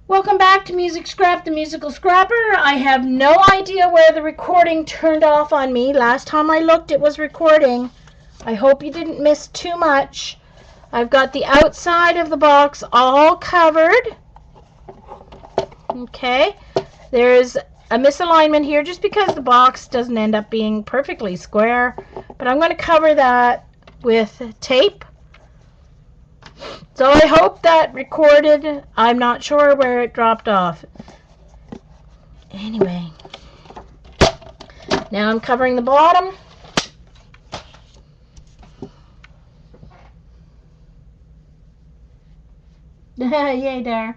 Welcome back to Music Scrap, the Musical Scrapper. I have no idea where the recording turned off on me. Last time I looked, it was recording. I hope you didn't miss too much. I've got the outside of the box all covered. Okay. There's a misalignment here just because the box doesn't end up being perfectly square. But I'm going to cover that with tape. So I hope that recorded. I'm not sure where it dropped off. Anyway, now I'm covering the bottom. Yay there.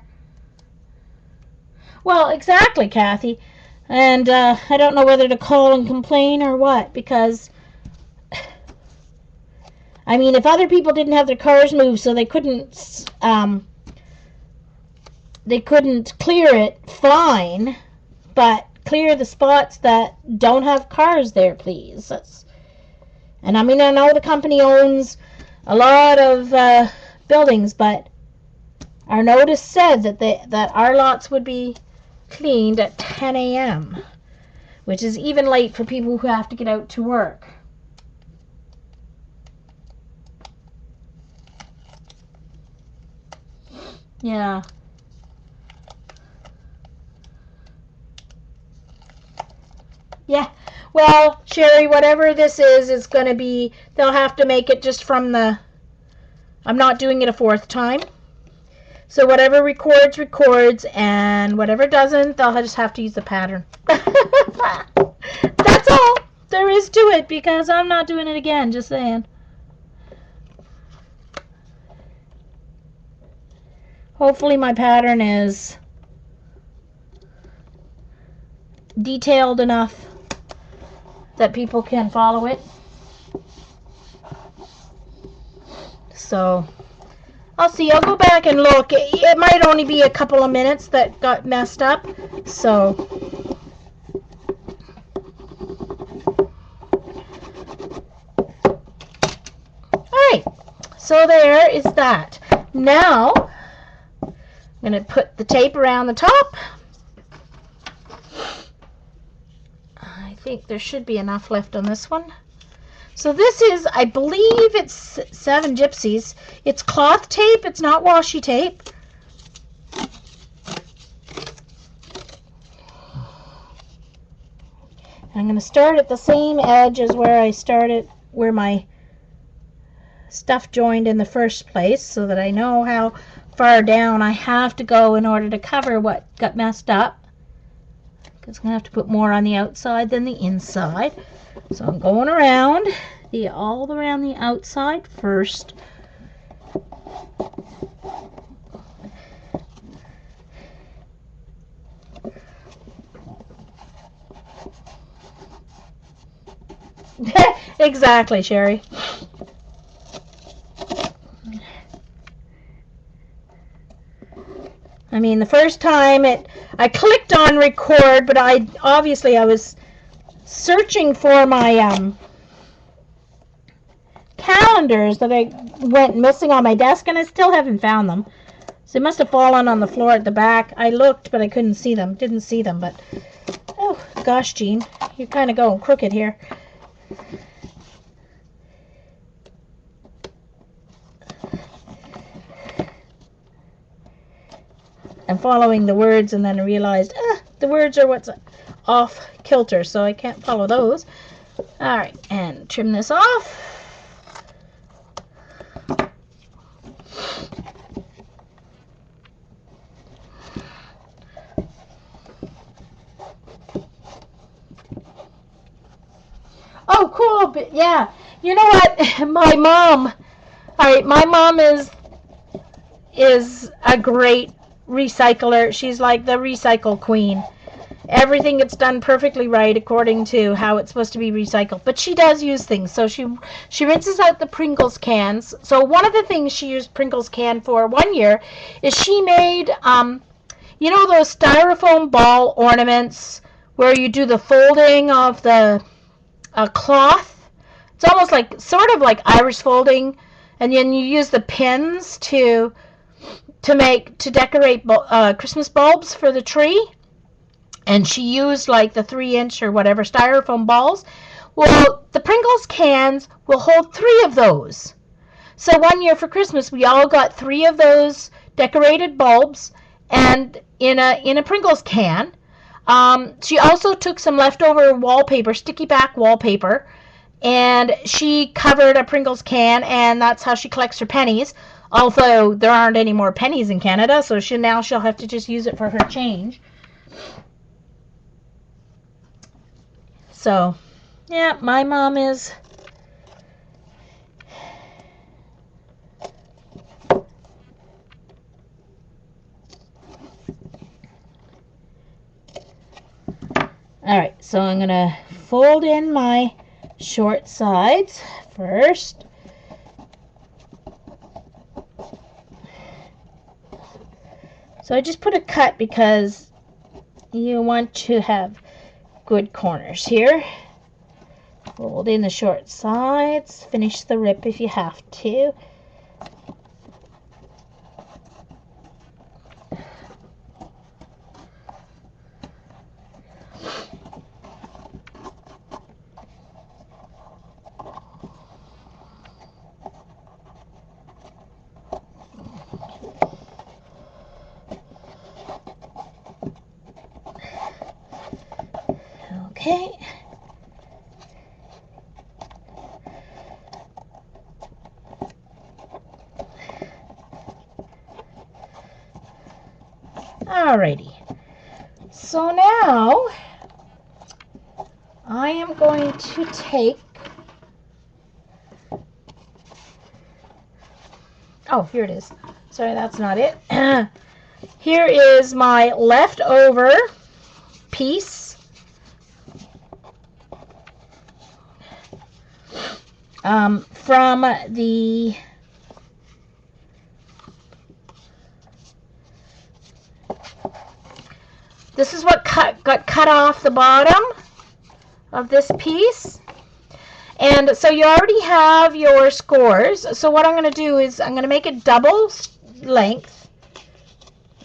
Well, exactly, Kathy. And I don't know whether to call and complain or what, because I mean, if other people didn't have their cars moved, so they couldn't clear it, fine, but clear the spots that don't have cars there, please. And I mean, I know the company owns a lot of buildings, but our notice said that our lots would be cleaned at 10 a.m., which is even late for people who have to get out to work. Yeah. Yeah. Well, Sherry, whatever this is going to be, they'll have to make it just from the... I'm not doing it a fourth time. So whatever records, and whatever doesn't, they'll just have to use the pattern. That's all there is to it, because I'm not doing it again, just saying. Hopefully my pattern is detailed enough that people can follow it. So I'll see. I'll go back and look. It might only be a couple of minutes that got messed up. So alright. So there is that. Now I'm going to put the tape around the top. I think there should be enough left on this one. So this is, I believe it's 7 Gypsies. It's cloth tape. It's not washi tape. I'm going to start at the same edge as where I started, where my stuff joined in the first place, so that I know how far down I have to go in order to cover what got messed up, because I'm going to have to put more on the outside than the inside. So I'm going around all around the outside first. Exactly, Sherry. I mean, the first time I clicked on record, but I was searching for my calendars that I went missing on my desk, and I still haven't found them. So they must have fallen on the floor at the back. I looked, but I couldn't see them. Didn't see them, but oh gosh, Jean, you're kind of going crooked here. I'm following the words, and then I realized the words are what's off kilter, so I can't follow those. Alright, and trim this off. Oh, cool. But yeah, you know what? My mom is a great recycler. She's like the recycle queen. Everything gets done perfectly right according to how it's supposed to be recycled. But she does use things. So she rinses out the Pringles cans. So one of the things she used Pringles can for one year is she made, you know, those styrofoam ball ornaments where you do the folding of the cloth. It's almost like, sort of like Irish folding. And then you use the pins to to decorate Christmas bulbs for the tree, and she used like the 3-inch or whatever styrofoam balls. Well, the Pringles cans will hold 3 of those. So one year for Christmas, we all got 3 of those decorated bulbs, and in a Pringles can. She also took some leftover wallpaper, sticky back wallpaper, and she covered a Pringles can, and that's how she collects her pennies. Although there aren't any more pennies in Canada, so she'll have to just use it for her change. So, yeah, my mom is... Alright, so I'm going to fold in my short sides first. So I just put a cut because you want to have good corners here. Fold in the short sides, finish the rip if you have to. Okay. Alrighty. So now I am going to take, oh, here it is. Sorry, that's not it. Here is my leftover piece. From the this is what got cut off the bottom of this piece. And so you already have your scores. So what I'm going to do is I'm going to make it double length.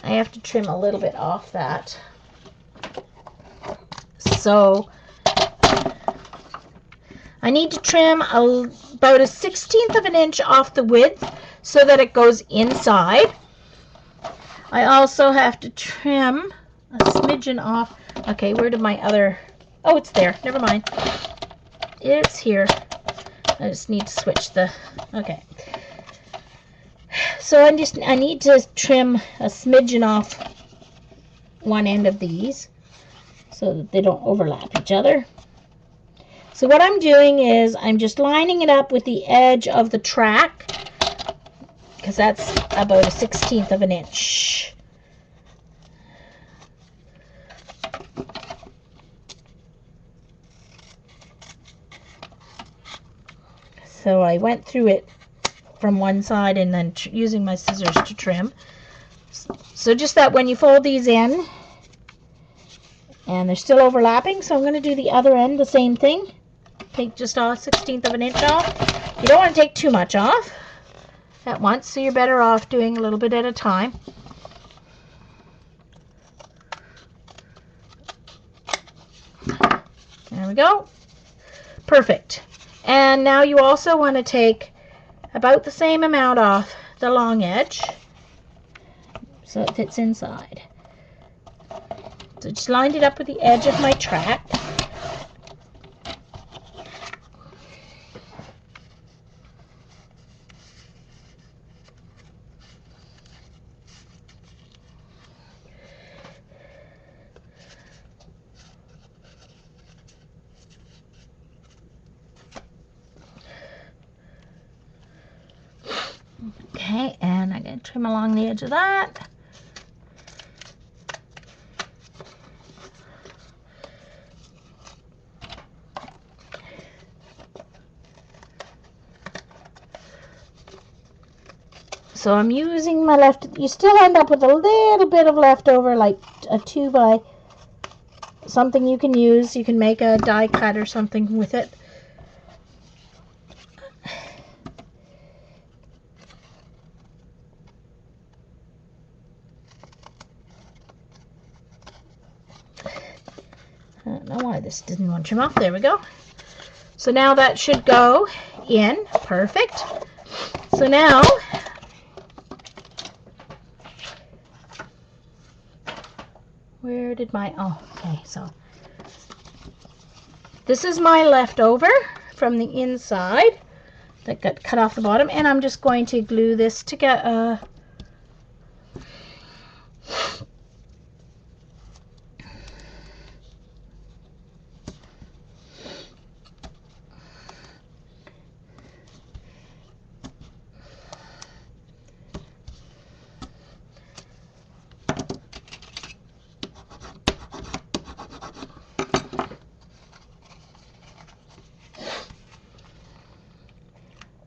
I have to trim a little bit off that. So I need to trim about a 1/16 of an inch off the width so that it goes inside. I also have to trim a smidgen off. Okay, where did my other... Oh, it's there. Never mind. It's here. I just need to switch the... Okay. So I need to trim a smidgen off one end of these so that they don't overlap each other. So what I'm doing is I'm just lining it up with the edge of the track because that's about a 1/16 of an inch. So I went through it from one side and then using my scissors to trim. So just that when you fold these in, and they're still overlapping, so I'm going to do the other end the same thing. Take just a 1/16 of an inch off. You don't want to take too much off at once, so you're better off doing a little bit at a time. There we go. Perfect. And now you also want to take about the same amount off the long edge so it fits inside. So just lined it up with the edge of my track. Okay, and I'm going to trim along the edge of that. So I'm using my left, you still end up with a little bit of leftover, like a 2 by something you can use. You can make a die cut or something with it. I don't know why this didn't want to trim off. There we go. So now that should go in. Perfect. So now, where did my, oh, okay, so this is my leftover from the inside that got cut off the bottom, and I'm just going to glue this together.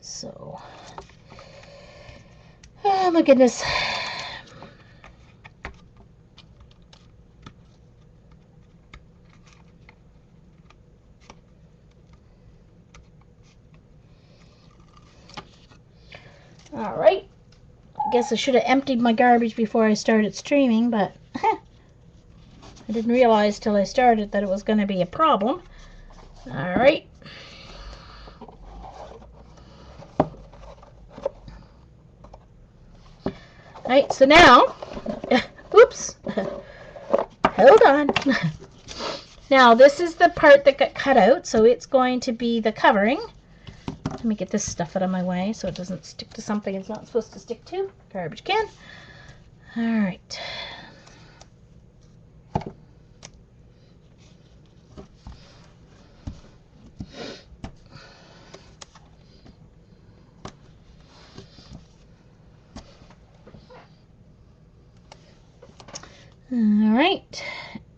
So, oh my goodness. All right. I guess I should have emptied my garbage before I started streaming, but I didn't realize till I started that it was going to be a problem. All right. Alright, so now, oops, hold on. Now, this is the part that got cut out, so it's going to be the covering. Let me get this stuff out of my way so it doesn't stick to something it's not supposed to stick to. Garbage can. Alright. Alright,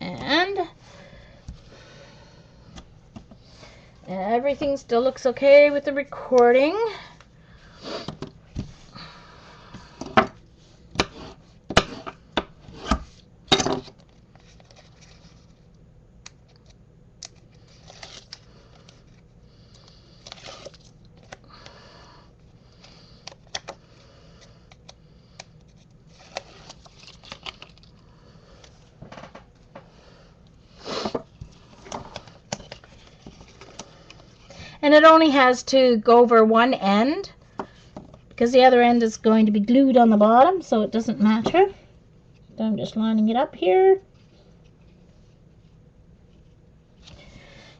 and everything still looks okay with the recording. And it only has to go over one end because the other end is going to be glued on the bottom, so it doesn't matter. So I'm just lining it up here.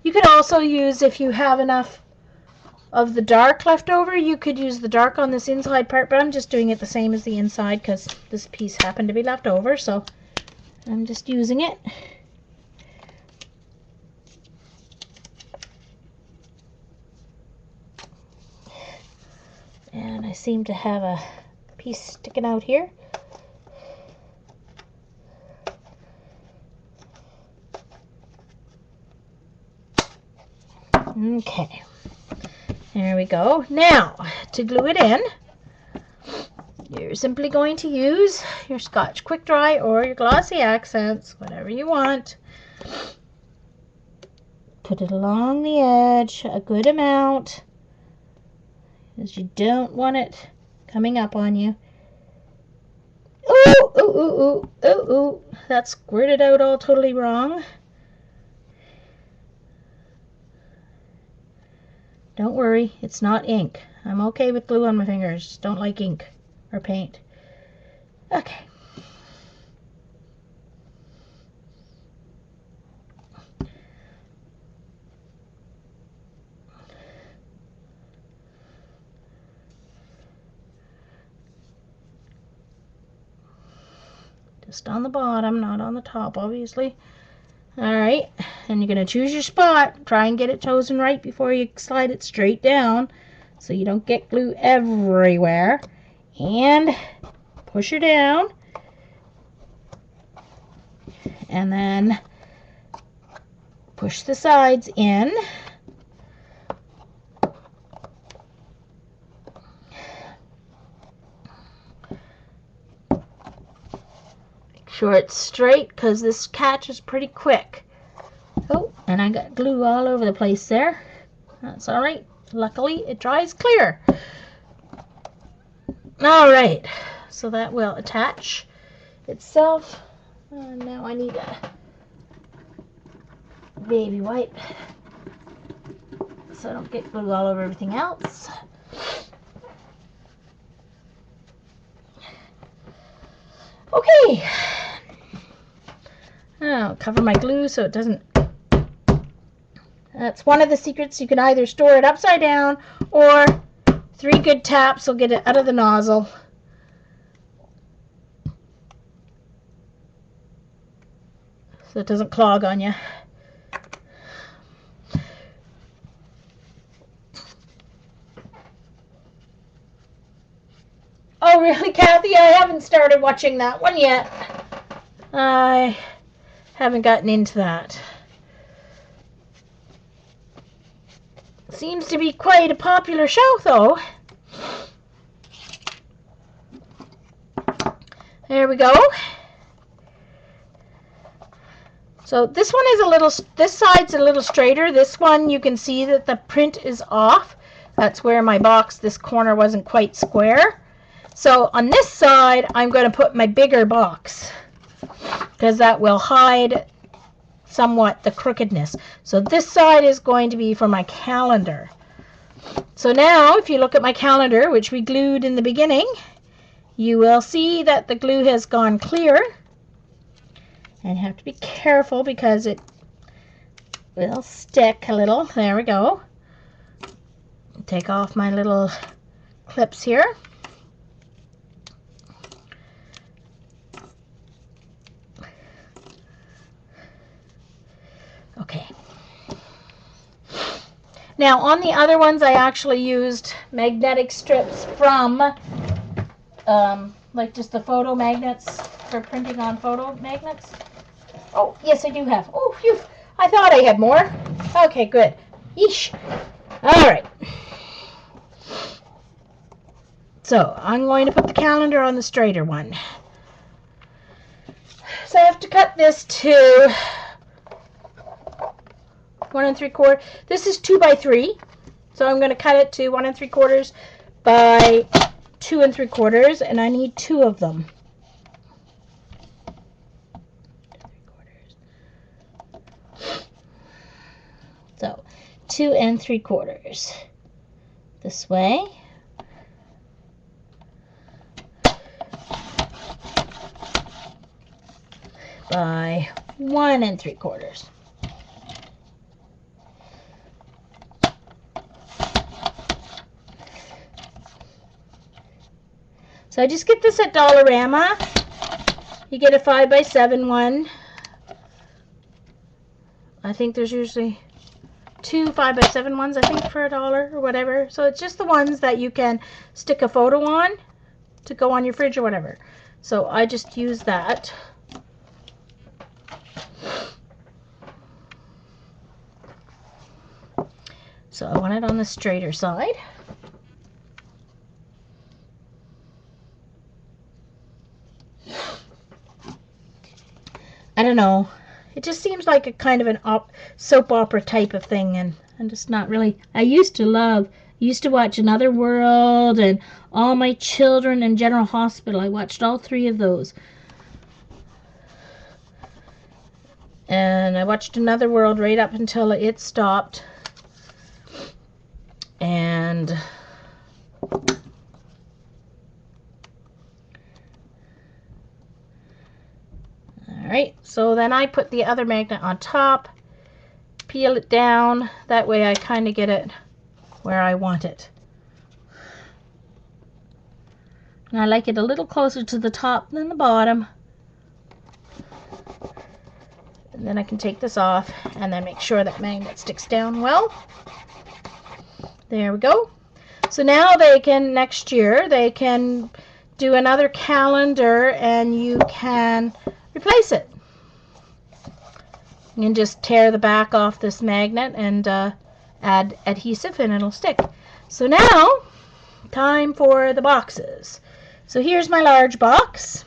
You could also use, if you have enough of the dark left over, you could use the dark on this inside part, but I'm just doing it the same as the inside because this piece happened to be left over, so I'm just using it. And I seem to have a piece sticking out here. Okay, there we go. Now, to glue it in, you're simply going to use your Scotch Quick Dry or your Glossy Accents, whatever you want. Put it along the edge, a good amount, because you don't want it coming up on you. Ooh, ooh, ooh, ooh, ooh, ooh. That squirted out all totally wrong. Don't worry, it's not ink. I'm okay with glue on my fingers. Just don't like ink or paint. Okay. Just on the bottom, not on the top, obviously. Alright, and you're going to choose your spot. Try and get it chosen right before you slide it straight down so you don't get glue everywhere. And push her down. And then push the sides in. Sure it's straight because this catches pretty quick. Oh, and I got glue all over the place there. That's all right. Luckily, it dries clear. All right, so that will attach itself. And now I need baby wipe so I don't get glue all over everything else. Okay. I'll cover my glue so it doesn't. That's one of the secrets. You can either store it upside down or 3 good taps will get it out of the nozzle. So it doesn't clog on you. Oh, really, Kathy? I haven't started watching that one yet. I haven't gotten into that. Seems to be quite a popular show, though. There we go. So this one is a little, this side's a little straighter. This one, you can see that the print is off. That's where my box, this corner wasn't quite square. So on this side, I'm going to put my bigger box because that will hide somewhat the crookedness. So this side is going to be for my calendar. So now, if you look at my calendar, which we glued in the beginning, you will see that the glue has gone clear. And you have to be careful because it will stick a little. There we go. Take off my little clips here. Okay. Now on the other ones I actually used magnetic strips from like just the photo magnets for printing on photo magnets. Oh, yes, I do have. Oh, phew. I thought I had more. Okay, good. Yeesh. All right. So I'm going to put the calendar on the straighter one. So I have to cut this to 1 3/4. This is 2 by 3. So I'm going to cut it to 1 3/4 by 2 3/4, and I need 2 of them. So 2 3/4 this way. By 1 3/4. So I just get this at Dollarama. You get a 5 by 7 one. I think there's usually 2 5 by 7 ones, I think, for $1 or whatever. So it's just the ones that you can stick a photo on to go on your fridge or whatever. So I just use that. So I want it on the straighter side. I don't know. It just seems like a kind of an soap opera type of thing, and I'm just not really. I used to watch Another World and All My Children and General Hospital. I watched all 3 of those. And I watched Another World right up until it stopped. And alright, so then I put the other magnet on top, peel it down, that way I kind of get it where I want it. And I like it a little closer to the top than the bottom. And then I can take this off and then make sure that magnet sticks down well. There we go. So now they can, next year, they can do another calendar and you can replace it. You can just tear the back off this magnet and add adhesive and it'll stick. So now, time for the boxes. So here's my large box.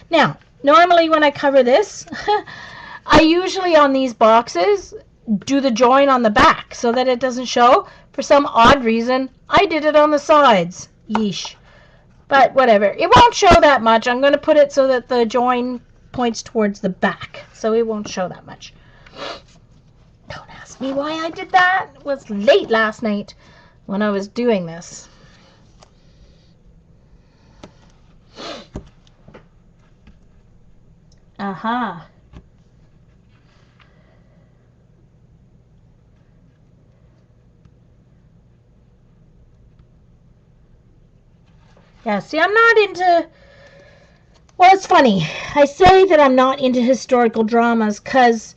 Now, normally when I cover this, I usually on these boxes do the join on the back so that it doesn't show. For some odd reason, I did it on the sides. Yeesh. But whatever. It won't show that much. I'm going to put it so that the join points towards the back, so it won't show that much. Don't ask me why I did that. It was late last night when I was doing this. Aha. Yeah, see, I'm not into... Well, it's funny. I say that I'm not into historical dramas because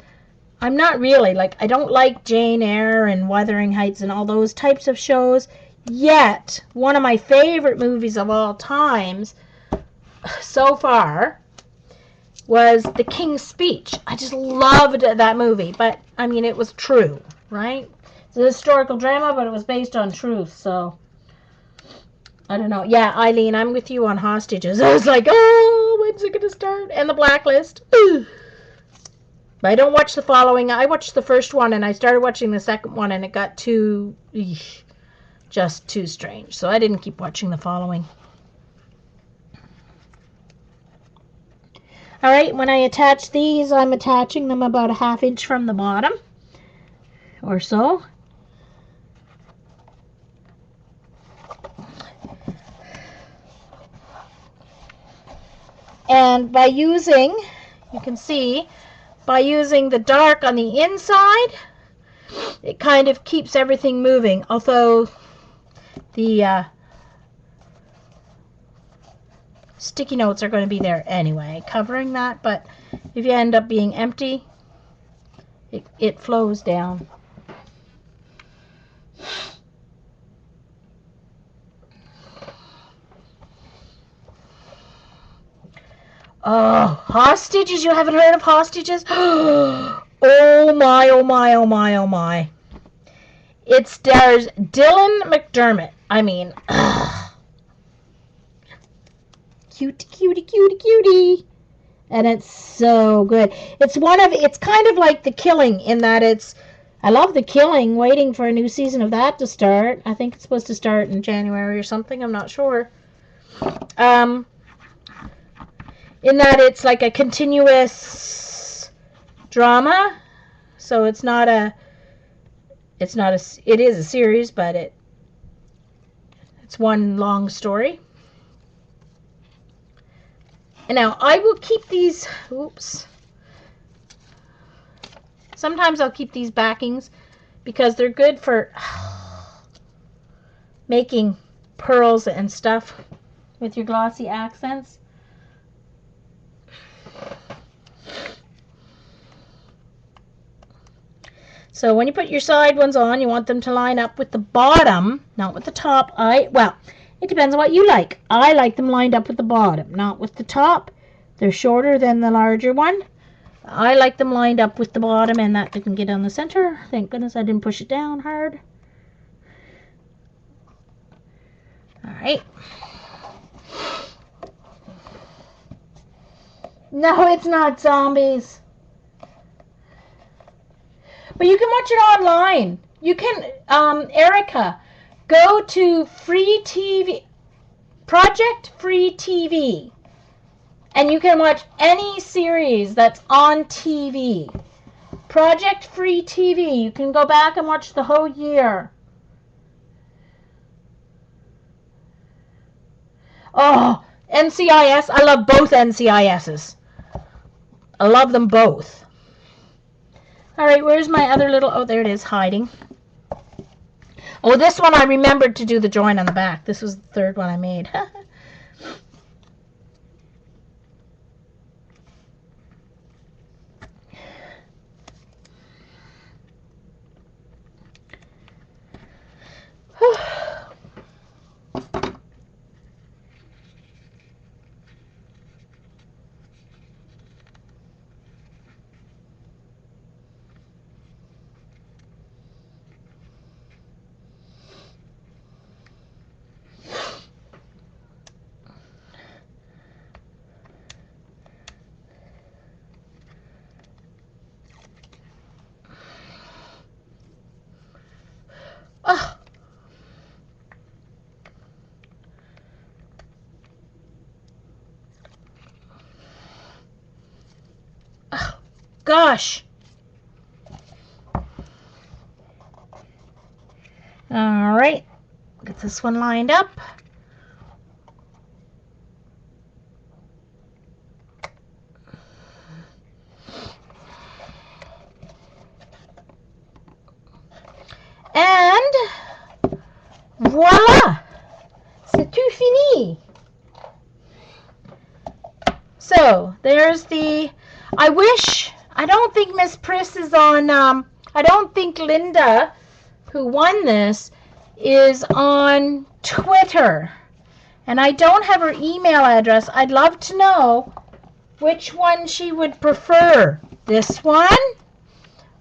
I'm not really. Like, I don't like Jane Eyre and Wuthering Heights and all those types of shows. Yet, one of my favorite movies of all times so far was The King's Speech. I just loved that movie. But, I mean, it was true, right? It's a historical drama, but it was based on truth, so... I don't know. Yeah, Eileen, I'm with you on Hostages. I was like, oh, when's it going to start? And The Blacklist. But I don't watch the following. I watched the first one, and I started watching the second one, and it got just too strange. So I didn't keep watching the following. All right, when I attach these, I'm attaching them about a ½ inch from the bottom or so. And by using, you can see, by using the dark on the inside, it kind of keeps everything moving. Although the sticky notes are going to be there anyway, covering that. But if you end up being empty, it flows down. Oh, Hostages? You haven't heard of Hostages? Oh my, oh my, oh my, oh my. It stars Dylan McDermott. I mean, cutie, cutie, cutie, cutie. And it's so good. It's kind of like The Killing in that I love The Killing, waiting for a new season of that to start. I think it's supposed to start in January or something. I'm not sure. In that it's like a continuous drama, so it is a series, but it's one long story. And now I will keep these, sometimes I'll keep these backings because they're good for making pearls and stuff with your glossy accents. So when you put your side ones on, you want them to line up with the bottom, not with the top. Well, it depends on what you like. I like them lined up with the bottom, not with the top. They're shorter than the larger one. I like them lined up with the bottom, and that didn't get on the center. Thank goodness I didn't push it down hard. All right. No, it's not zombies. But you can watch it online. You can, Erica, go to Free TV, Project Free TV, and you can watch any series that's on TV. Project Free TV. You can go back and watch the whole year. Oh, NCIS. I love both NCISs. I love them both. All right, where's my other little... Oh, there it is, hiding. Oh, this one I remembered to do the join on the back. This was the third one I made. Oh. Oh, gosh. All right, get this one lined up. And voila, c'est tout fini. So there's the, I don't think Miss Priss is on, I don't think Linda, who won this, is on Twitter. And I don't have her email address. I'd love to know which one she would prefer. This one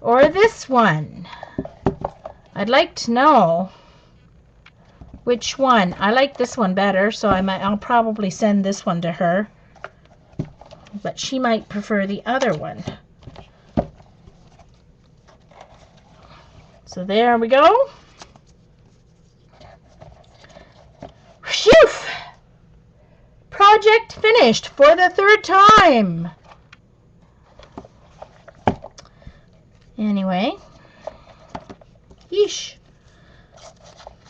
or this one? I'd like to know which one. I like this one better, so I'll probably send this one to her. But she might prefer the other one. So there we go. Phew! Project finished for the 3rd time. Anyway. Yeesh.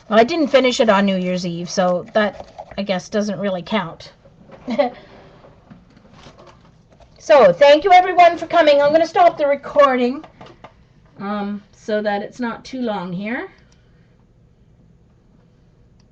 Well, I didn't finish it on New Year's Eve, so that, I guess, doesn't really count. So, thank you everyone for coming. I'm going to stop the recording so that it's not too long here.